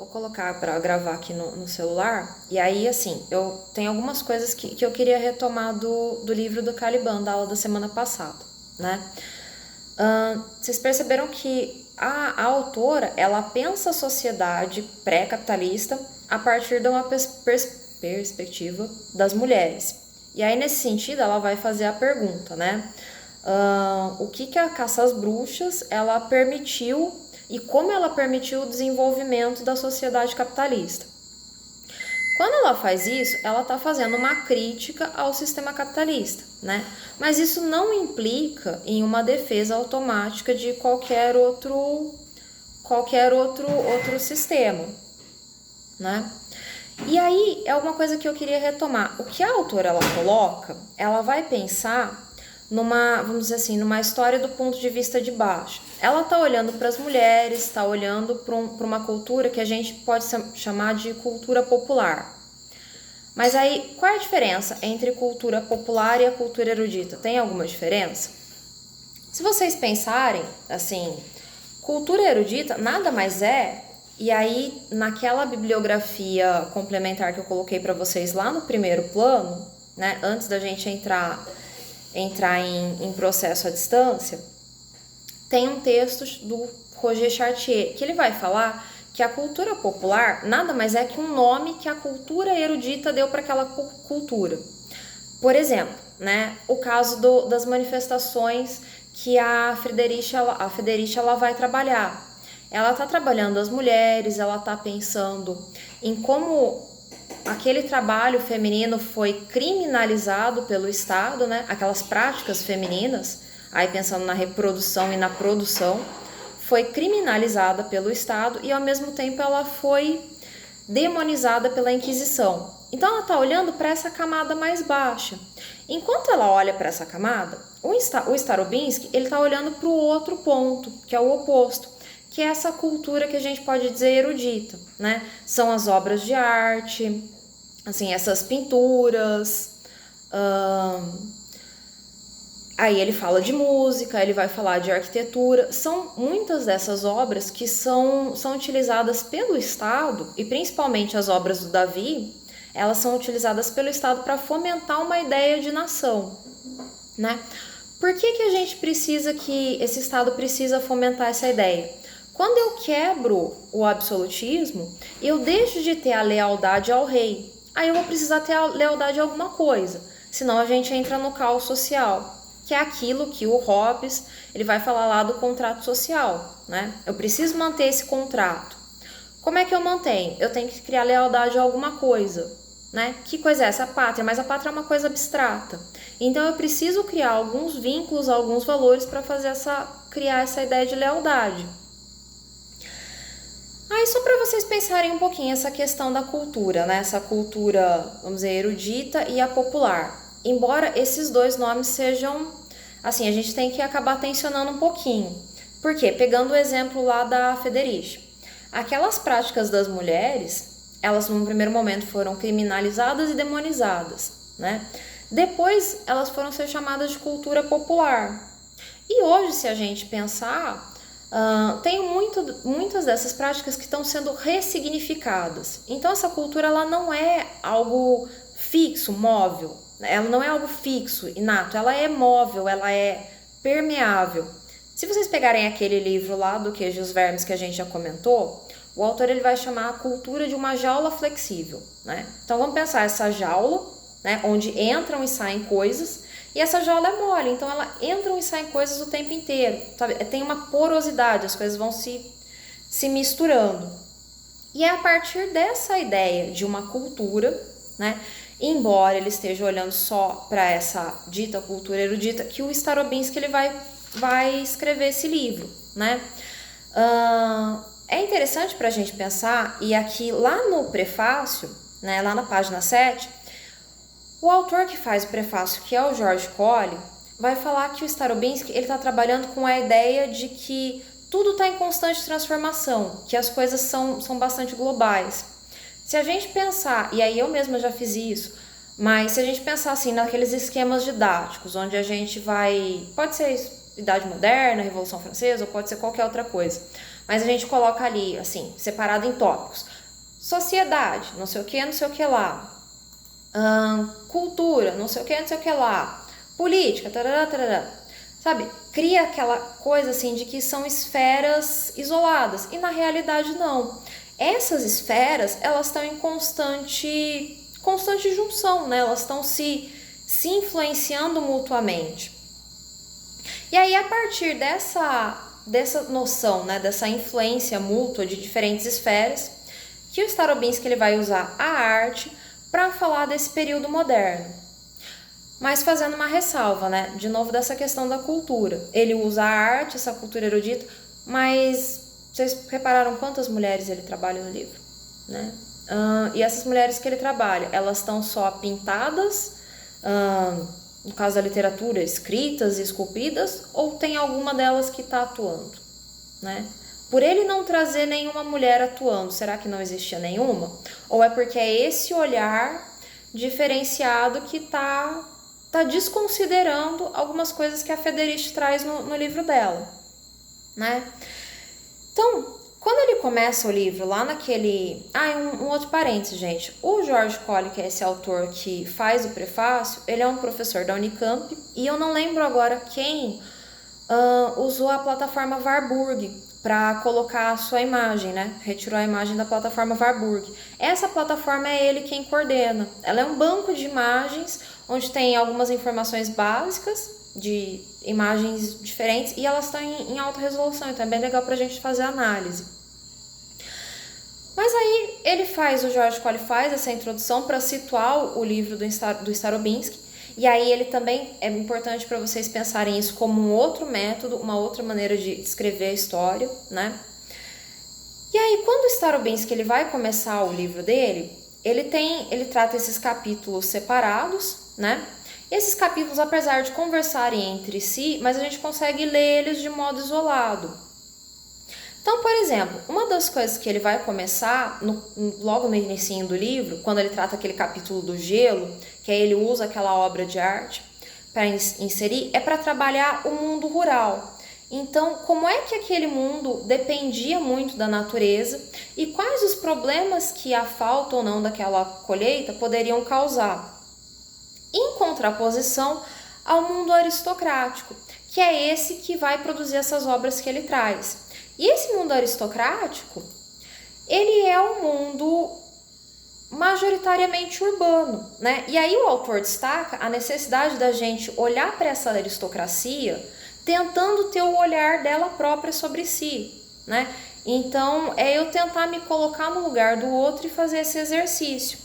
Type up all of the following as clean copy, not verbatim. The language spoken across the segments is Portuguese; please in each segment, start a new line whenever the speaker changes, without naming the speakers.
Vou colocar para gravar aqui no celular. E aí, assim, eu tenho algumas coisas que eu queria retomar do livro do Caliban, da aula da semana passada, né? Vocês perceberam que a autora, ela pensa a sociedade pré-capitalista a partir de uma perspectiva das mulheres. E aí, nesse sentido, ela vai fazer a pergunta, né? O que a caça às bruxas, ela permitiu e como ela permitiu o desenvolvimento da sociedade capitalista. Quando ela faz isso, ela está fazendo uma crítica ao sistema capitalista, né? Mas isso não implica em uma defesa automática de qualquer outro sistema, né? E aí é uma coisa que eu queria retomar. O que a autora ela coloca, ela vai pensar vamos dizer assim, numa história do ponto de vista de baixo. Ela está olhando para as mulheres, está olhando para uma cultura que a gente pode chamar de cultura popular. Mas aí, qual é a diferença entre cultura popular e a cultura erudita? Tem alguma diferença? Se vocês pensarem, assim, cultura erudita nada mais é, e aí naquela bibliografia complementar que eu coloquei para vocês lá no primeiro plano, né, antes da gente entrar em processo à distância, tem um texto do Roger Chartier, que ele vai falar que a cultura popular nada mais é que um nome que a cultura erudita deu para aquela cultura. Por exemplo, né, o caso das manifestações que a Friedrich ela vai trabalhar. Ela está trabalhando as mulheres, ela está pensando em como aquele trabalho feminino foi criminalizado pelo Estado, né? Aquelas práticas femininas, aí pensando na reprodução e na produção, foi criminalizada pelo Estado e ao mesmo tempo ela foi demonizada pela Inquisição. Então ela está olhando para essa camada mais baixa. Enquanto ela olha para essa camada, o Starobinsky ele está olhando para o outro ponto, que é o oposto, que é essa cultura que a gente pode dizer erudita, né? São as obras de arte, assim, essas pinturas. Aí ele fala de música, ele vai falar de arquitetura. São muitas dessas obras que são utilizadas pelo Estado, e principalmente as obras do Davi, elas são utilizadas pelo Estado para fomentar uma ideia de nação, né? Por que a gente precisa que esse Estado precisa fomentar essa ideia? Quando eu quebro o absolutismo, eu deixo de ter a lealdade ao rei. Aí eu vou precisar ter a lealdade a alguma coisa, senão a gente entra no caos social, que é aquilo que o Hobbes ele vai falar lá do contrato social, né? Eu preciso manter esse contrato. Como é que eu mantenho? Eu tenho que criar lealdade a alguma coisa, né? Que coisa é essa? A pátria, mas a pátria é uma coisa abstrata. Então eu preciso criar alguns vínculos, alguns valores para criar essa ideia de lealdade. Aí só para vocês pensarem um pouquinho essa questão da cultura, né? Essa cultura, vamos dizer, erudita e a popular. Embora esses dois nomes sejam, assim, a gente tem que acabar tensionando um pouquinho. Por quê? Pegando o exemplo lá da Friedrich. Aquelas práticas das mulheres, elas num primeiro momento foram criminalizadas e demonizadas, né? Depois elas foram ser chamadas de cultura popular. E hoje, se a gente pensar, tem muitas dessas práticas que estão sendo ressignificadas. Então essa cultura ela não é algo fixo, móvel. Ela não é algo fixo, inato. Ela é móvel, ela é permeável. Se vocês pegarem aquele livro lá do Queijo e os Vermes que a gente já comentou, o autor ele vai chamar a cultura de uma jaula flexível, né? Então vamos pensar essa jaula, né, onde entram e saem coisas. E essa jaula é mole, então ela entra e sai coisas o tempo inteiro, sabe? Tem uma porosidade, as coisas vão se misturando. E é a partir dessa ideia de uma cultura, né? Embora ele esteja olhando só para essa dita cultura erudita, que o Starobinsky ele vai escrever esse livro, né? É interessante para a gente pensar, e aqui lá no prefácio, né, lá na página 7, o autor que faz o prefácio, que é o George Colley, vai falar que o Starobinsky está trabalhando com a ideia de que tudo está em constante transformação, que as coisas são bastante globais. Se a gente pensar, e aí eu mesma já fiz isso, mas se a gente pensar assim naqueles esquemas didáticos, onde a gente pode ser Idade Moderna, Revolução Francesa, ou pode ser qualquer outra coisa, mas a gente coloca ali, assim, separado em tópicos. Sociedade, não sei o que lá. Cultura, não sei o que lá. Política, tarará, tarará. Sabe? Cria aquela coisa assim de que são esferas isoladas, e na realidade não. Essas esferas, elas estão em constante junção, né? Elas estão se influenciando mutuamente. E aí, a partir dessa noção, né, dessa influência mútua de diferentes esferas, que o Starobinsky ele vai usar a arte para falar desse período moderno. Mas fazendo uma ressalva, né, de novo dessa questão da cultura. Ele usa a arte, essa cultura erudita, mas vocês repararam quantas mulheres ele trabalha no livro, né? E essas mulheres que ele trabalha, elas estão só pintadas, no caso da literatura, escritas e esculpidas, ou tem alguma delas que está atuando, né? Por ele não trazer nenhuma mulher atuando, será que não existia nenhuma? Ou é porque é esse olhar diferenciado que tá desconsiderando algumas coisas que a Federici traz no livro dela, né? Então, quando ele começa o livro lá naquele... um outro parênteses, gente. O George Colley, que é esse autor que faz o prefácio, ele é um professor da Unicamp, e eu não lembro agora quem usou a plataforma Warburg para colocar a sua imagem, né? Retirou a imagem da plataforma Warburg. Essa plataforma é ele quem coordena. Ela é um banco de imagens onde tem algumas informações básicas de imagens diferentes e elas estão em alta resolução, então é bem legal para a gente fazer análise. Mas aí o George Colley faz essa introdução para situar o livro do Starobinsky, e aí ele também é importante para vocês pensarem isso como um outro método, uma outra maneira de descrever a história, né? E aí, quando o Starobinsky ele vai começar o livro dele, ele trata esses capítulos separados, né? Esses capítulos, apesar de conversarem entre si, mas a gente consegue ler eles de modo isolado. Então, por exemplo, uma das coisas que ele vai começar, logo no início do livro, quando ele trata aquele capítulo do gelo, que aí ele usa aquela obra de arte para inserir, é para trabalhar o mundo rural. Então, como é que aquele mundo dependia muito da natureza e quais os problemas que a falta ou não daquela colheita poderiam causar? Em contraposição ao mundo aristocrático, que é esse que vai produzir essas obras que ele traz. E esse mundo aristocrático, ele é um mundo majoritariamente urbano, né? E aí o autor destaca a necessidade da gente olhar para essa aristocracia tentando ter o olhar dela própria sobre si, né? Então, é eu tentar me colocar no lugar do outro e fazer esse exercício.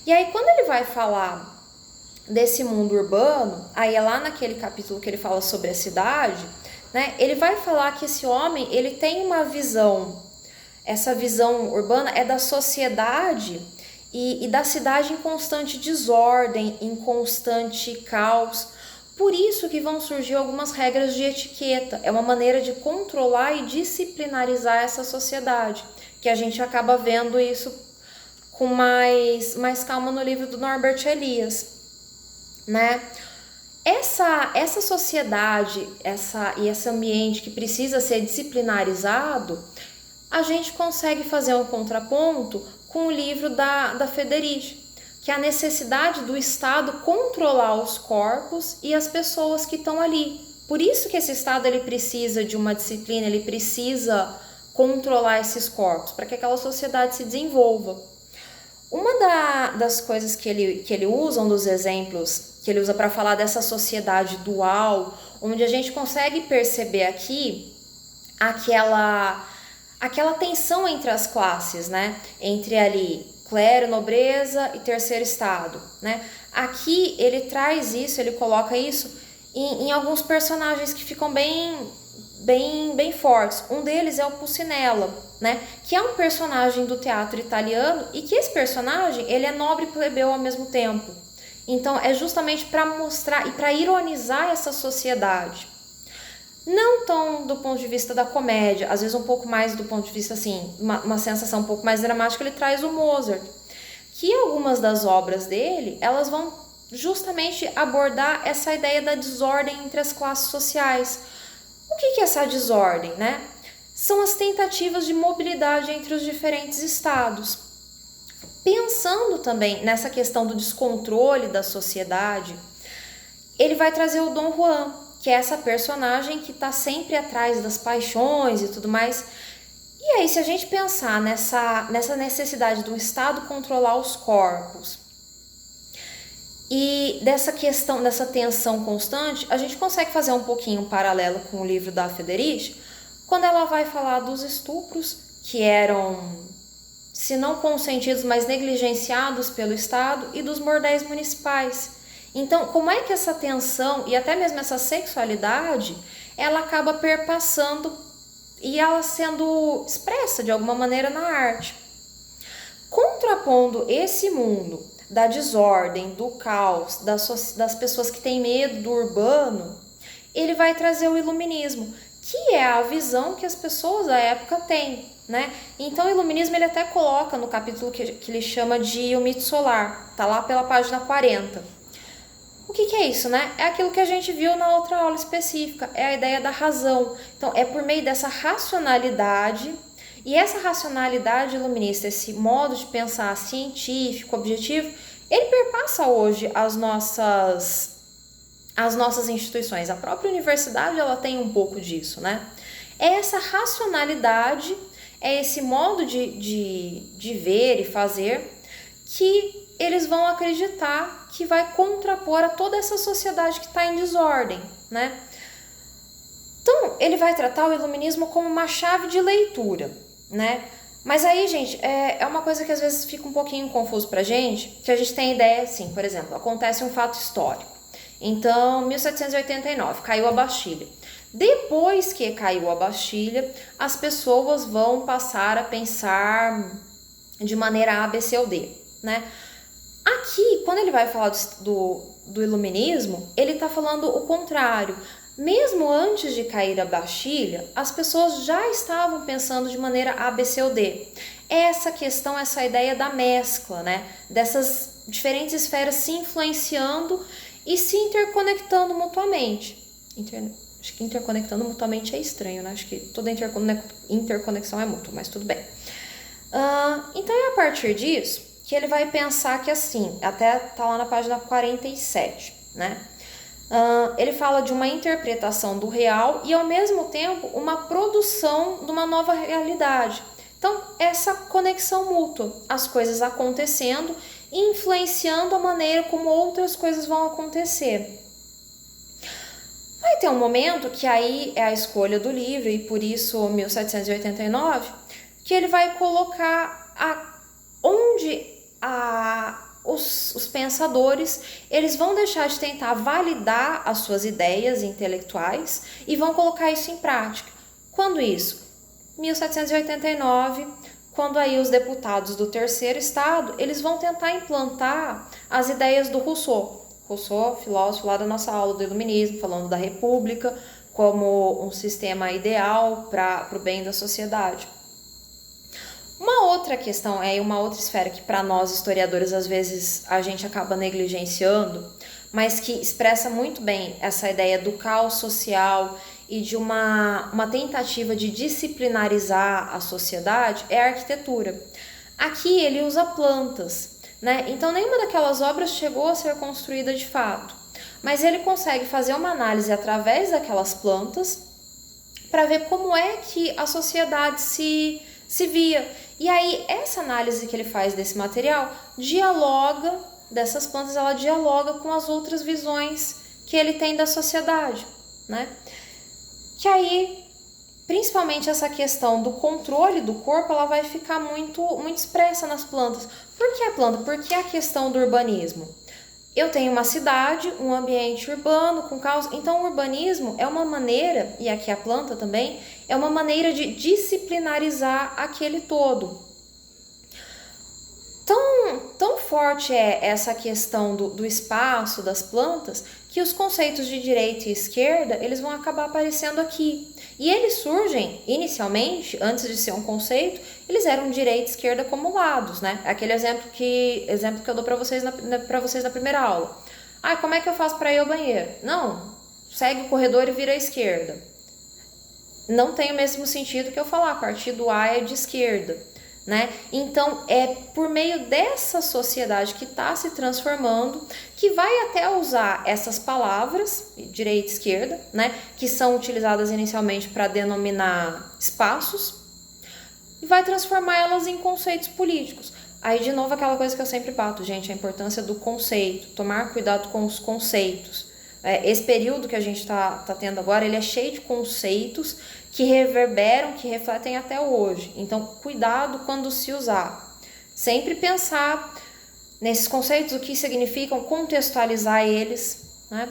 E aí, quando ele vai falar desse mundo urbano, aí é lá naquele capítulo que ele fala sobre a cidade, né? Ele vai falar que esse homem, ele tem uma visão, essa visão urbana é da sociedade e da cidade em constante desordem, em constante caos. Por isso que vão surgir algumas regras de etiqueta, é uma maneira de controlar e disciplinarizar essa sociedade, que a gente acaba vendo isso com mais calma no livro do Norbert Elias, né? Essa sociedade e esse ambiente que precisa ser disciplinarizado, a gente consegue fazer um contraponto com o livro da Federici, que é a necessidade do Estado controlar os corpos e as pessoas que estão ali. Por isso que esse Estado ele precisa de uma disciplina, ele precisa controlar esses corpos, para que aquela sociedade se desenvolva. Uma das coisas que ele usa, um dos exemplos que ele usa para falar dessa sociedade dual, onde a gente consegue perceber aqui aquela tensão entre as classes, né? Entre ali clero, nobreza e terceiro estado, né? Aqui ele traz isso, ele coloca isso em alguns personagens que ficam bem fortes. Um deles é o Pulcinella, né? Que é um personagem do teatro italiano e que esse personagem ele é nobre e plebeu ao mesmo tempo. Então é justamente para mostrar e para ironizar essa sociedade. Não tão do ponto de vista da comédia, às vezes um pouco mais do ponto de vista assim, uma sensação um pouco mais dramática, ele traz o Mozart, que algumas das obras dele, elas vão justamente abordar essa ideia da desordem entre as classes sociais. O que é essa desordem, né? são as tentativas de mobilidade entre os diferentes estados. Pensando também nessa questão do descontrole da sociedade, ele vai trazer o Dom Juan, que é essa personagem que está sempre atrás das paixões e tudo mais. E aí, se a gente pensar nessa necessidade do Estado controlar os corpos e dessa questão, dessa tensão constante, a gente consegue fazer um pouquinho um paralelo com o livro da Federici, quando ela vai falar dos estupros que eram, se não consentidos, mas negligenciados pelo Estado, e dos bordéis municipais. Então, como é que essa tensão e até mesmo essa sexualidade, ela acaba perpassando e ela sendo expressa de alguma maneira na arte? Contrapondo esse mundo da desordem, do caos, das pessoas que têm medo do urbano, ele vai trazer o iluminismo, que é a visão que as pessoas da época têm, né? Então o iluminismo ele até coloca no capítulo que ele chama de O Mito Solar, tá lá pela página 40. O que é isso, né? É aquilo que a gente viu na outra aula específica, é a ideia da razão. Então é por meio dessa racionalidade, e essa racionalidade iluminista, esse modo de pensar científico, objetivo, ele perpassa hoje as nossas instituições. A própria universidade, ela tem um pouco disso, né? É essa racionalidade, é esse modo de ver e fazer que eles vão acreditar que vai contrapor a toda essa sociedade que está em desordem, né? Então, ele vai tratar o iluminismo como uma chave de leitura, né? Mas aí, gente, é uma coisa que às vezes fica um pouquinho confuso pra gente, que a gente tem ideia assim, por exemplo, acontece um fato histórico. Então, 1789, caiu a Bastilha. Depois que caiu a Bastilha, as pessoas vão passar a pensar de maneira A, B, C ou D, né? Aqui, quando ele vai falar do iluminismo, ele está falando o contrário. Mesmo antes de cair a Bastilha, as pessoas já estavam pensando de maneira A, B, C ou D. Essa questão, essa ideia da mescla, né? Dessas diferentes esferas se influenciando e se interconectando mutuamente. Acho que interconectando mutuamente é estranho, né? Acho que toda interconexão é mútua, mas tudo bem. Então é a partir disso que ele vai pensar que assim, até tá lá na página 47, né? Ele fala de uma interpretação do real e ao mesmo tempo uma produção de uma nova realidade. Então, essa conexão mútua, as coisas acontecendo e influenciando a maneira como outras coisas vão acontecer. Vai ter um momento que aí é a escolha do livro, e por isso 1789, que ele vai colocar onde os pensadores eles vão deixar de tentar validar as suas ideias intelectuais e vão colocar isso em prática. Quando isso? 1789, quando aí os deputados do terceiro estado eles vão tentar implantar as ideias do Rousseau. Rousseau, filósofo lá da nossa aula do iluminismo, falando da república como um sistema ideal para o bem da sociedade. Uma outra questão, uma outra esfera que para nós historiadores às vezes a gente acaba negligenciando, mas que expressa muito bem essa ideia do caos social e de uma tentativa de disciplinarizar a sociedade, é a arquitetura. Aqui ele usa plantas, né? Então nenhuma daquelas obras chegou a ser construída de fato, mas ele consegue fazer uma análise através daquelas plantas para ver como é que a sociedade se via. E aí, essa análise que ele faz desse material dessas plantas, ela dialoga com as outras visões que ele tem da sociedade, né? Que aí, principalmente essa questão do controle do corpo, ela vai ficar muito, muito expressa nas plantas. Por que a planta? Porque a questão do urbanismo. Eu tenho uma cidade, um ambiente urbano com caos. Então, o urbanismo é uma maneira, e aqui a planta também, é uma maneira de disciplinarizar aquele todo. Tão forte é essa questão do espaço, das plantas, que os conceitos de direita e esquerda, eles vão acabar aparecendo aqui. E eles surgem, inicialmente, antes de ser um conceito, eles eram direita e esquerda como lados, né? Aquele exemplo que eu dou para vocês na primeira aula. Como é que eu faço para ir ao banheiro? Não, segue o corredor e vira à esquerda. não tem o mesmo sentido que eu falar, partido A é de esquerda, né? Então é por meio dessa sociedade que está se transformando que vai até usar essas palavras, direita e esquerda, né? Que são utilizadas inicialmente para denominar espaços, e vai transformar elas em conceitos políticos. Aí, de novo, aquela coisa que eu sempre bato, gente, a importância do conceito, tomar cuidado com os conceitos. Esse período que a gente tá tendo agora, ele é cheio de conceitos que reverberam, que refletem até hoje. Então, cuidado quando se usar. Sempre pensar nesses conceitos, o que significam, contextualizar eles, né?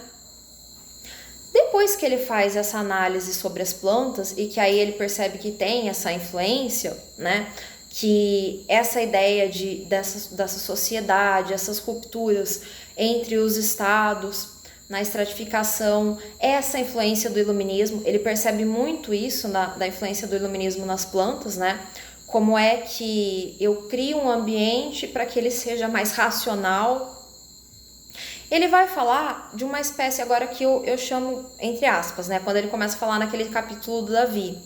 Depois que ele faz essa análise sobre as plantas e que aí ele percebe que tem essa influência, né? Que essa ideia dessa sociedade, essas rupturas entre os estados, na estratificação, essa influência do iluminismo, ele percebe muito isso da influência do iluminismo nas plantas, né? Como é que eu crio um ambiente para que ele seja mais racional. Ele vai falar de uma espécie agora que eu chamo, entre aspas, né? Quando ele começa a falar naquele capítulo do Davi,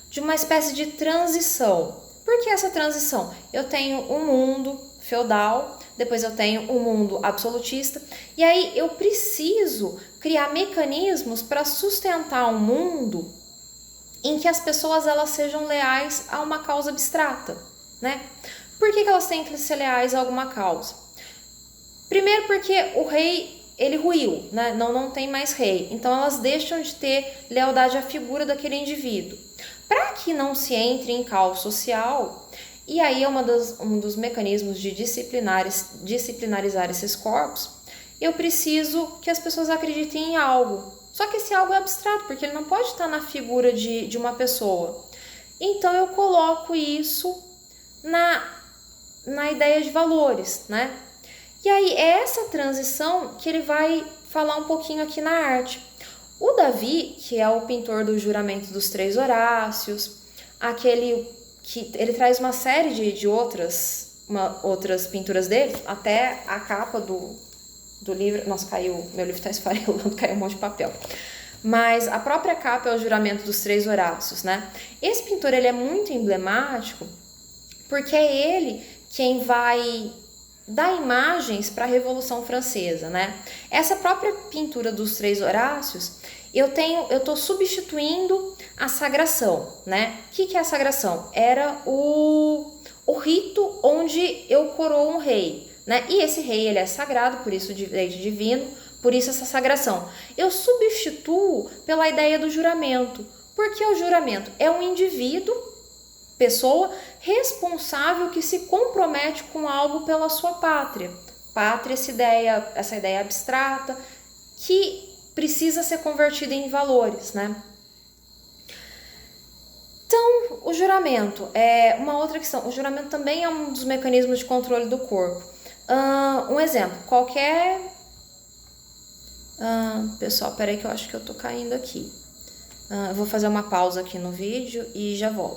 de uma espécie de transição. Por que essa transição? Eu tenho um mundo feudal, depois eu tenho um mundo absolutista, e aí eu preciso criar mecanismos para sustentar um mundo em que as pessoas elas sejam leais a uma causa abstrata, né? Por que elas têm que ser leais a alguma causa? Primeiro porque o rei, ele ruiu, né? Não tem mais rei. Então elas deixam de ter lealdade à figura daquele indivíduo. Para que não se entre em caos social, e aí é um dos mecanismos de disciplinarizar esses corpos, eu preciso que as pessoas acreditem em algo. Só que esse algo é abstrato, porque ele não pode estar na figura de uma pessoa. Então eu coloco isso na ideia de valores, né? E aí é essa transição que ele vai falar um pouquinho aqui na arte. O Davi, que é o pintor do Juramento dos Três Horácios, aquele que ele traz uma série de outras pinturas dele, até a capa do livro. Nossa, caiu, meu livro está esfarelando, caiu um monte de papel. Mas a própria capa é o Juramento dos Três Horácios, né? Esse pintor ele é muito emblemático porque é ele quem vai dar imagens para a Revolução Francesa, né? Essa própria pintura dos Três Horácios, eu estou substituindo a sagração, né? O que é a sagração? Era o rito onde eu coroo um rei, né? E esse rei ele é sagrado, por isso direito divino, por isso essa sagração. Eu substituo pela ideia do juramento, porque o juramento é um indivíduo, pessoa responsável que se compromete com algo pela sua pátria. Pátria, essa ideia abstrata que precisa ser convertida em valores, né? Então, o juramento é uma outra questão. O juramento também é um dos mecanismos de controle do corpo. Um exemplo, pessoal, peraí que eu acho que eu tô caindo aqui. Eu vou fazer uma pausa aqui no vídeo e já volto.